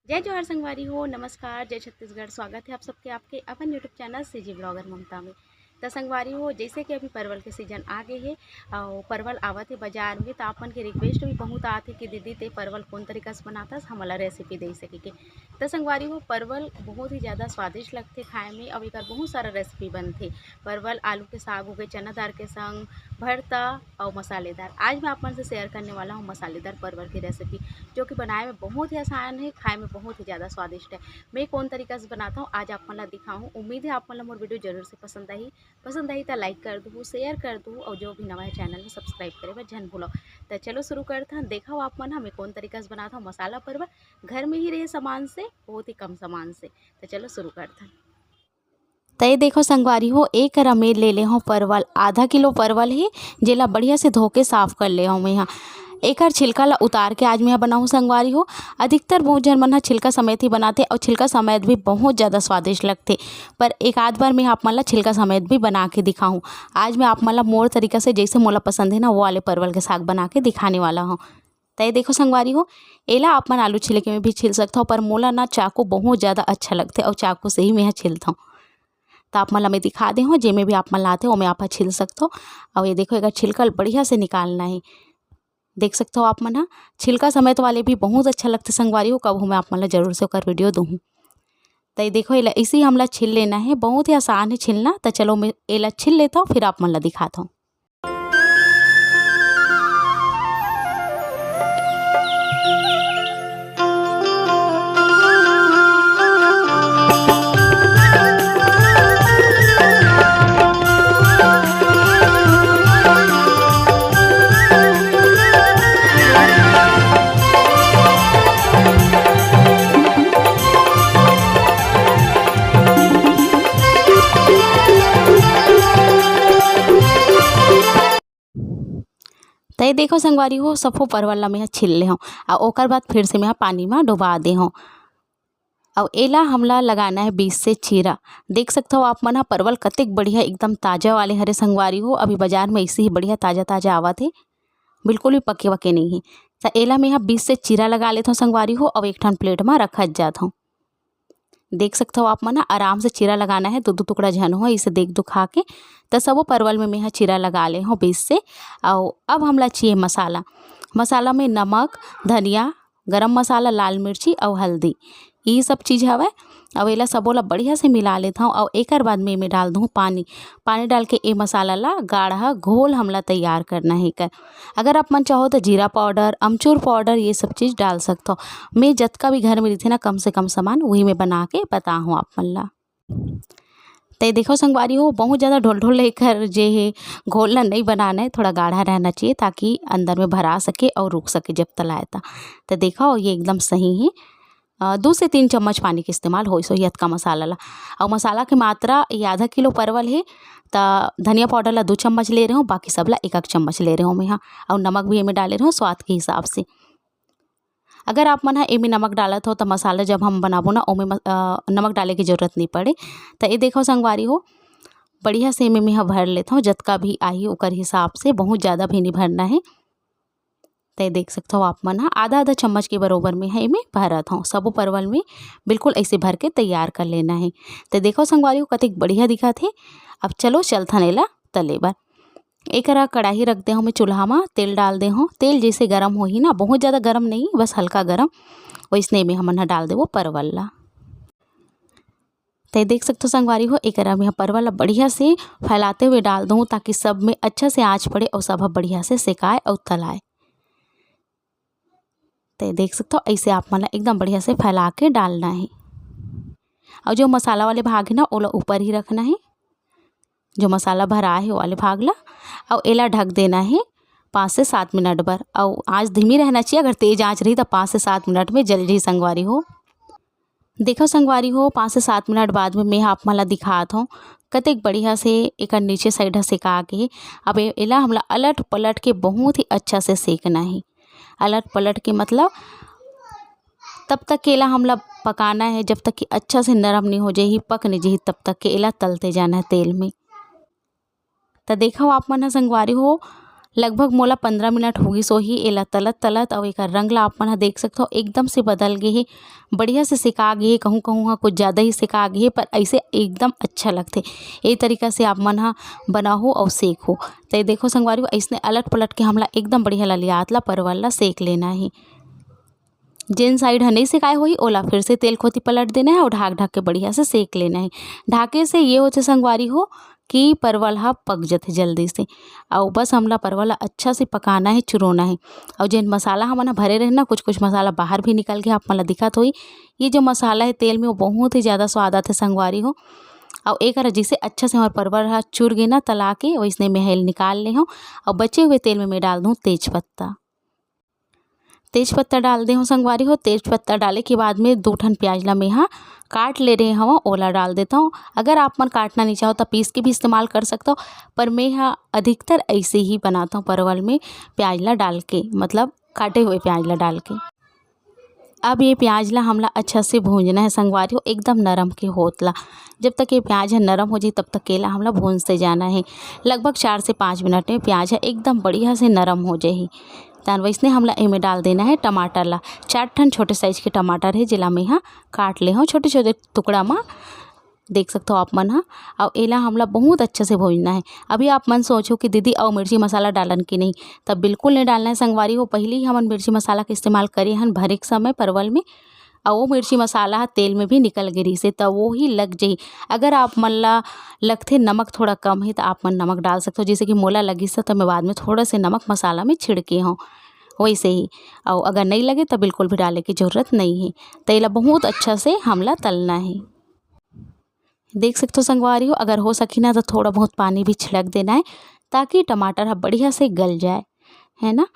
जय जोहार संगवारी हो, नमस्कार, जय छत्तीसगढ़। स्वागत है आप सबके आपके अपन यूट्यूब चैनल से जी ब्लॉगर ममता में। तो संगवारी हो, जैसे कि अभी परवल के सीजन आ गए है और परवल आवत है बाजार में, तो अपन के रिक्वेस्ट भी बहुत आते कि दीदी ते परवल कौन तरीका से बनाता हमला रेसिपी दे सके के। तो संगवारी हो, परवल बहुत ही ज़्यादा स्वादिष्ट लगते खाए में और एक बहुत सारा रेसिपी बनते। परवल आलू के साग हो गए, चना दाल के संग, भरता और मसालेदार। आज मैं आप मन से शेयर करने वाला हूँ मसालेदार परवल की रेसिपी, जो कि बनाए में बहुत ही आसान है, खाए में बहुत ही ज़्यादा स्वादिष्ट है। मैं कौन तरीका से बनाता हूँ आज आप मन ला दिखाऊँ। उम्मीद है आप मन ला मोर वीडियो जरूर से पसंद आई तो लाइक कर दूँ, शेयर कर दूँ और जो भी नवा है चैनल में सब्सक्राइब करे बस झन भूलो। तो चलो शुरू करते हैं। देखा आप मन मैं कौन तरीका से बनाता हूँ मसाला परवल, घर में ही रहे सामान से, बहुत ही कम सामान से। तो चलो शुरू करते हैं। तो ये देखो संगवारी हो, एक रमेर ले ले हो परवल, आधा किलो परवल है जेला बढ़िया से धो के साफ कर ले हो। मैं यहाँ एक छिलका ला उतार के आज मैं बनाऊँ संगवारी हो। अधिकतर बहुत जन मन छिलका समेत ही बनाते और छिलका समेत भी बहुत ज़्यादा स्वादिष्ट लगते, पर एक आध बार मैं आप मन ला छिलका समेत भी बना के दिखाऊँ। आज मैं आप मन ला मोर तरीका से जैसे मोला पसंद है ना वो वाले परवल के साग बना के दिखाने वाला हूँ। तो ये देखो संगवारी हो, एला आप मन आलू छिलके में भी छिल सकता हो, पर मोला ना चाकू बहुत ज़्यादा अच्छा लगते और चाकू से ही मैं छिलता हूँ। तो आप मन ला मैं दिखा दे हूँ जेमे भी आप मन लाते हो मैं आप छिल सकते हो। और ये देखो अगर छिलकल बढ़िया से निकालना है, देख सकते हो आप मन हा छिलका समेत वाले भी बहुत अच्छा लगते संगवारी हो। कब मैं आप मन ला जरूर से ओकर वीडियो दूँ। तो ये देखो एला इसी हमला छिल लेना है, बहुत ही आसान है छिलना। तो चलो मैं एला छिल लेता हूँ फिर आप मन ला दिखाता हूँ। तो ये देखो संगवारी हो, सफो परवल ला मैं छिल ले हूँ और ओकर बाद फिर से मैं पानी में डुबा दे हूँ। अब एला हमला लगाना है बीच से चीरा। देख सकते हो आप मन परवल कतेक बढ़िया एकदम ताज़ा वाले हरे संगवारी हो। अभी बाजार में इसे ही बढ़िया ताज़ा ताज़ा आवा थे, बिल्कुल भी पके वके नहीं है। तो एला मैं यहाँ बीच से चीरा लगा लेता हूँ संगवारी हो और एक ठन प्लेट में रखा जाता हूँ। देख सकते हो आप मन आराम से चीरा लगाना है, दो दो टुकड़ा झन हो इसे देख दुखा के। तो सबो परवल में मैं चीरा लगा ले हूँ बीच से। और अब हमला चाहिए मसाला। मसाला में नमक, धनिया, गरम मसाला, लाल मिर्ची और हल्दी, ये सब चीज़ हवे। अब एला सबो ला बढ़िया से मिला लेता हूँ और एकर बाद में डाल दूँ पानी। पानी डाल के ये मसाला ला गाढ़ा घोल हमला तैयार करना है कर। अगर आप मन चाहो तो जीरा पाउडर, अमचूर पाउडर ये सब चीज़ डाल सकते हो। मैं जतका भी घर में रही थी ना कम से कम सामान वही मैं बना के बता हूँ आप मन ला। तो देखो संगवारी हो, बहुत ज़्यादा ढोल ढोल लेकर जे है घोलना नहीं बनाना है, थोड़ा गाढ़ा रहना चाहिए ताकि अंदर में भरा सके और रुक सके जब तलाए था। तो देखो ये एकदम सही है। 2 से 3 चम्मच पानी के इस्तेमाल हो सो यत का मसाला ला। और मसाला की मात्रा ये आधा किलो परवल है तो धनिया पाउडर ला 2 चम्मच ले रही हूँ, बाकी सब ला 1 चम्मच ले रही हूँ मैं यहाँ। और नमक भी मैं डाले रही हूँ स्वाद के हिसाब से। अगर आप मन एमे नमक डालत हो तो मसाला जब हम बनाबो ना ओमे नमक डाले की जरूरत नहीं पड़े। तो ये देखो संगवारी हो, बढ़िया से एमे मैं भर लेता हूँ जतका भी आई ओकर हिसाब से, बहुत ज़्यादा भी नहीं भरना है। तो देख सकते हो आप मन आधा आधा चम्मच के बरोबर में है मैं भरत हूँ सबो परवल में, बिल्कुल ऐसे भर के तैयार कर लेना है। तो देखो संगवारी हो कतेक बढ़िया दिखत है। अब चलो चलथन एला तले बर। एक कढ़ाई रख दे हूँ मैं चूल्हा में, तेल डाल दे हूँ। तेल जैसे गरम हो ही ना, बहुत ज़्यादा गरम नहीं बस हल्का गरम, वैसने में हमन डाल दे वो परवल ला। तो देख सकते हो संगवारी हो, एक में परवल बढ़िया से फैलाते हुए डाल दूँ ताकि सब में अच्छा से आँच पड़े और सब बढ़िया से सेकाए और तलाए। तो देख सकते हो ऐसे आप मन एकदम बढ़िया से फैला के डालना है। और जो मसाला वाले भाग है ना ओला ऊपर ही रखना है, जो मसाला भरा है वो वाले भाग ला। और एला ढक देना है 5 से 7 मिनट बर। और आँच धीमी रहना चाहिए, अगर तेज आँच रही तो 5 से 7 मिनट में जल जाही संगवारी हो। देखो संगवारी हो 5 से 7 मिनट बाद में मैं आप मन ला दिखात हूँ कतेक बढ़िया से एक नीचे साइड सेका के। अब एला हमला अलट पलट के बहुत ही अच्छा से सेकना है। अलट पलट के मतलब तब तक केला हमला पकाना है जब तक कि अच्छा से नरम नहीं हो जाही, पक नहीं जाही, तब तक केला तलते जाना है तेल में। तो देखो आप मन संगवारी हो लगभग मोला 15 मिनट होगी सो ही एला तलत तलत और एकर रंग ला आप मन ह देख सकथो एकदम से बदल गे हे, बढ़िया से सेका गे हे। कहूँ कहूँ ह कुछ ज़्यादा ही सेका गे हे, पर ऐसे एकदम अच्छा लगथे। ए तरीका से आप मन ह बनाहू और सेखो। तो ये देखो संगवारी ऐसने अलट पलट के हमला एकदम बढ़िया ललियात ला परवल ला सेक लेना है। जेन साइड ह नहीं सेकाए होही ओला फिर से तेल खोती पलट देना है और ढाक ढाक के बढ़िया से सेक लेना है। ढाके से ये होथे संगवारी हो कि परवल ह पक जथे जल्दी से। और बस हमला परवल ला अच्छा से पकाना है, चुरोना है। और जेन मसाला हमन ह भरे रहे ना, कुछ कुछ मसाला बाहर भी निकल के आप मन ला दिखत होही। ये जो मसाला है तेल में वो बहुत ही ज़्यादा स्वाद आथे संगवारी हो। और एक जैसे अच्छा से हमार परवल ह चुर गे ना तला के, वैसने में हेल निकाल ले हूँ। और बचे हुए तेल में मैं डाल दूँ तेजपत्ता डाल दे हूँ संगवारी हो। तेजपत्ता डाले के बाद में 2 ठन प्याज ला मैं यहाँ काट ले रहे हूँ, ओला डाल देता हूँ। अगर आप मन काटना नहीं चाहो तो पीस के भी इस्तेमाल कर सकते हो, पर मैं यहाँ अधिकतर ऐसे ही बनाता हूँ परवल में प्याज ला डाल के, मतलब काटे हुए प्याज ला डाल के। अब ये प्याज ला हमला अच्छा से भूंजना है संगवारी हो, एकदम नरम के होतला। जब तक ये प्याज है नरम हो जाए तब तक केला हमला भूनते जाना है। लगभग 4 से 5 मिनट में प्याज है एकदम बढ़िया से नरम हो जाही। तन वैसने हमला एमे डाल देना है टमाटर ला। 4 ठन छोटे साइज के टमाटर है जेला मैं यहाँ काट ले हूँ छोटे छोटे टुकड़ा में, देख सकते हो आप मन ह। और एला हमला बहुत अच्छा से भूनना है। अभी आप मन सोचो कि दीदी और मिर्ची मसाला डालन कि नहीं, तब बिल्कुल नहीं डालना है संगवारी हो। पहले ही हमन मिर्ची मसाला का इस्तेमाल करे हन भरे के समय परवल में, और वो मिर्ची मसाला तेल में भी निकल गिरी से तब वो ही लग जाही। अगर आप मन ला लगथे नमक थोड़ा कम है तो आप मन नमक डाल सकते हो, जैसे कि मोला लगी से तो मैं बाद में थोड़ा से नमक मसाला में छिड़के हूँ वैसे ही। और अगर नहीं लगे तो बिल्कुल भी डाले की ज़रूरत नहीं है। तेला बहुत अच्छा से हमला तलना है, देख सकते हो संगवारी हो। अगर हो सकी ना तो थोड़ा बहुत पानी भी छिड़क देना है ताकि टमाटर ह बढ़िया से गल जाए, है ना।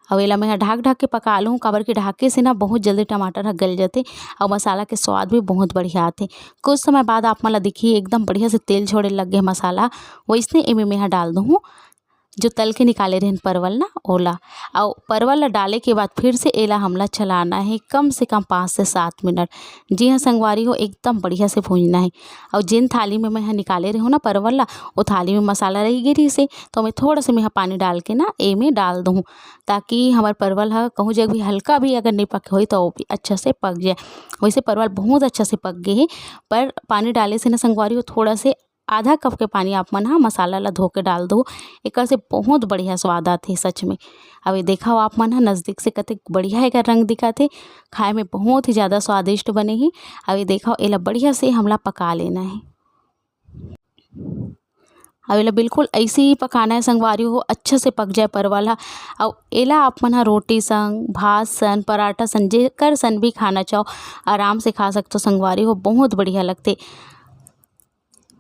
और एला मैं ढाक ढाक के पका लूँ, काबर के ढाके से ना बहुत जल्दी टमाटर ह गल जाते और मसाला के स्वाद भी बहुत बढ़िया आते। कुछ समय बाद आप मन ला दिखिए एकदम बढ़िया से तेल छोड़े लग गए मसाला, वैसने एमे मैं डाल दूँ जो तल के निकाले रहन परवल ना ओला। और परवल ला डाले के बाद फिर से एला हमला चलाना है कम से कम 5 से 7 मिनट। जी हाँ संगवारी हो, एकदम बढ़िया से भूनना है। और जिन थाली में मैं निकाले रही हूँ ना परवल ला, वो थाली में मसाला रही गिरी से, तो मैं थोड़ा सा मैं पानी डाल के ना ए में डाल दूँ, ताकि हमार परवल ह कहूँ जग भी हल्का भी अगर नहीं पके हो तो वो भी अच्छा से पक जाए। वैसे परवल बहुत अच्छा से पक गए हैं, पर पानी डाले से ना संगवारी हो थोड़ा से आधा कप के पानी आप मन मसाला ला धो के डाल दो, एक से बहुत बढ़िया स्वाद आथे सच में। अब ये देखा आप मन नज़दीक से कते बढ़िया एक रंग दिखा थे, खाए में बहुत ही ज़्यादा स्वादिष्ट बने ही। अब ये देखा एला बढ़िया से हमला पका लेना है। अब एला बिल्कुल ऐसे ही पकाना है संगवारी हो, अच्छा से पक जाए परवल ह। और एला आप मन रोटी संग, भात सन, पराठा सन, जेकर सन भी खाना चाहो आराम से खा सकते हो संगवारी हो, बहुत बढ़िया लगते।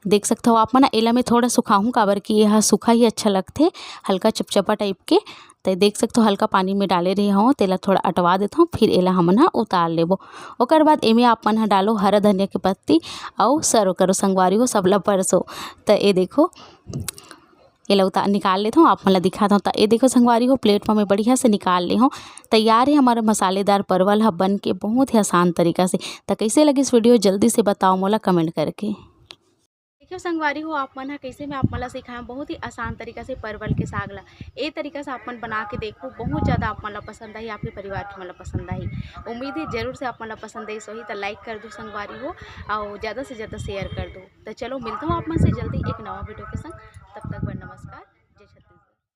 देख सकते हो आप मन एला मैं थोड़ा सुखाऊँ, काबर कि यह सूखा ही अच्छा लगथे, हल्का चपचपा टाइप के। तो देख सकते हो हल्का पानी में डाले रही हूँ, तेला थोड़ा अटवा देता हूँ, फिर एला हमन उतार लेबो। ओकर बाद एमे आप मन डालो हरा धनिया के पत्ती और सर्व करो संगवारी हो, सबला परसो। तो ये देखो एला उतार निकाल लेता हूँ, आप मन ला दिखाता हूँ। तो ये देखो संगवारी हो प्लेट में मैं बढ़िया से निकाल ली हूँ। तैयार है हमारा मसालेदार परवल ह बन के बहुत ही आसान तरीका से। तो कैसे लगी इस वीडियो जल्दी से बताओ मोला कमेंट करके। देखिए संगवारी हो, आप मन ह कैसे मैं आप मन ला सिखाया बहुत ही आसान तरीका से परवल के साग ला। ए तरीका से आप मन बना के देखो, बहुत ज़्यादा आप मन ला पसंद आई, आपके परिवार के मन ला पसंद आई। उम्मीद है जरूर से आप मन ला पसंद आई सही। तो लाइक कर दो संगवारी हो और ज़्यादा से ज़्यादा शेयर कर दो। तो चलो मिलता हूँ आप मन से जल्दी एक नवा वीडियो के संग, तब तक